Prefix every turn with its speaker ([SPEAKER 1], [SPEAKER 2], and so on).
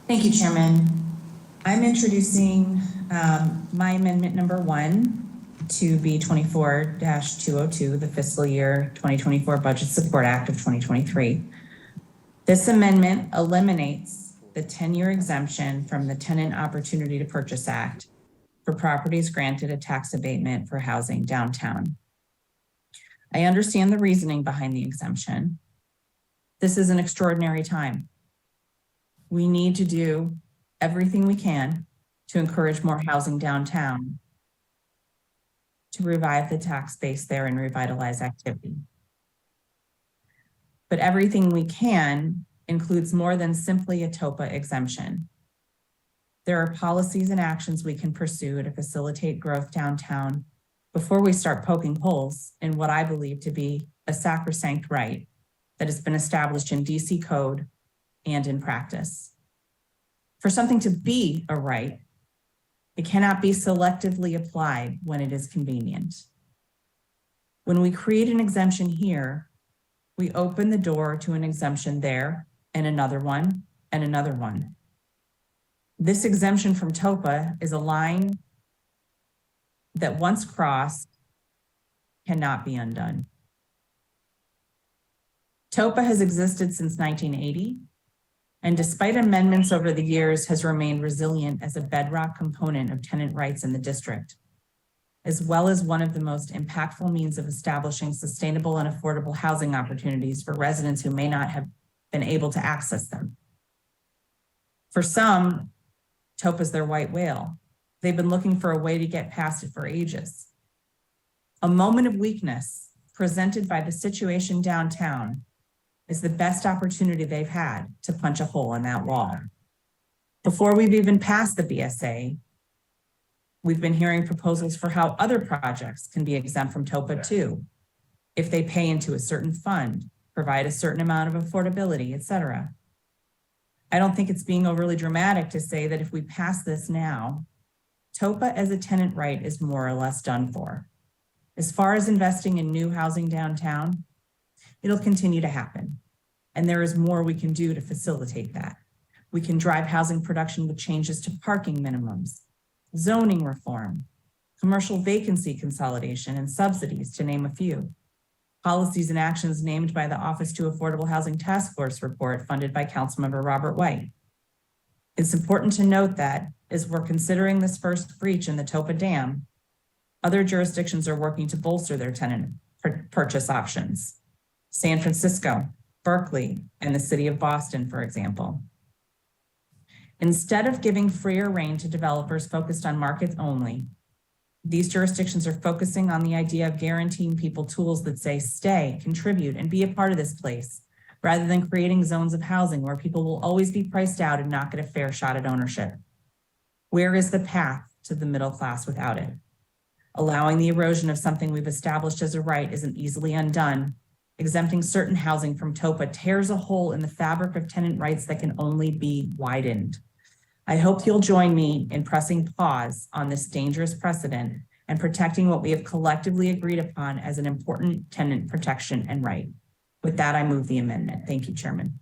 [SPEAKER 1] Thank you, Chairman. I'm introducing my amendment number 1 to B 24-202, the fiscal year 2024 Budget Support Act of 2023. This amendment eliminates the 10-year exemption from the Tenant Opportunity to Purchase Act for properties granted a tax abatement for housing downtown. I understand the reasoning behind the exemption. This is an extraordinary time. We need to do everything we can to encourage more housing downtown, to revive the tax base there and revitalize activity. But everything we can includes more than simply a TOPA exemption. There are policies and actions we can pursue to facilitate growth downtown before we start poking holes in what I believe to be a sacrosanct right that has been established in DC code and in practice. For something to be a right, it cannot be selectively applied when it is convenient. When we create an exemption here, we open the door to an exemption there and another one and another one. This exemption from TOPA is a line that once crossed cannot be undone. TOPA has existed since 1980, and despite amendments over the years has remained resilient as a bedrock component of tenant rights in the district, as well as one of the most impactful means of establishing sustainable and affordable housing opportunities for residents who may not have been able to access them. For some, TOPA is their white whale. They've been looking for a way to get past it for ages. A moment of weakness presented by the situation downtown is the best opportunity they've had to punch a hole in that wall. Before we've even passed the BSA, we've been hearing proposals for how other projects can be exempt from TOPA too, if they pay into a certain fund, provide a certain amount of affordability, et cetera. I don't think it's being overly dramatic to say that if we pass this now, TOPA as a tenant right is more or less done for. As far as investing in new housing downtown, it'll continue to happen. And there is more we can do to facilitate that. We can drive housing production with changes to parking minimums, zoning reform, commercial vacancy consolidation, and subsidies, to name a few. Policies and actions named by the Office to Affordable Housing Task Force report funded by Councilmember Robert White. It's important to note that as we're considering this first breach in the TOPA dam, other jurisdictions are working to bolster their tenant purchase options. San Francisco, Berkeley, and the city of Boston, for example. Instead of giving freer rein to developers focused on markets only, these jurisdictions are focusing on the idea of guaranteeing people tools that say stay, contribute, and be a part of this place, rather than creating zones of housing where people will always be priced out and not get a fair shot at ownership. Where is the path to the middle class without it? Allowing the erosion of something we've established as a right isn't easily undone. Exempting certain housing from TOPA tears a hole in the fabric of tenant rights that can only be widened. I hope you'll join me in pressing pause on this dangerous precedent and protecting what we have collectively agreed upon as an important tenant protection and right. With that, I move the amendment. Thank you, Chairman.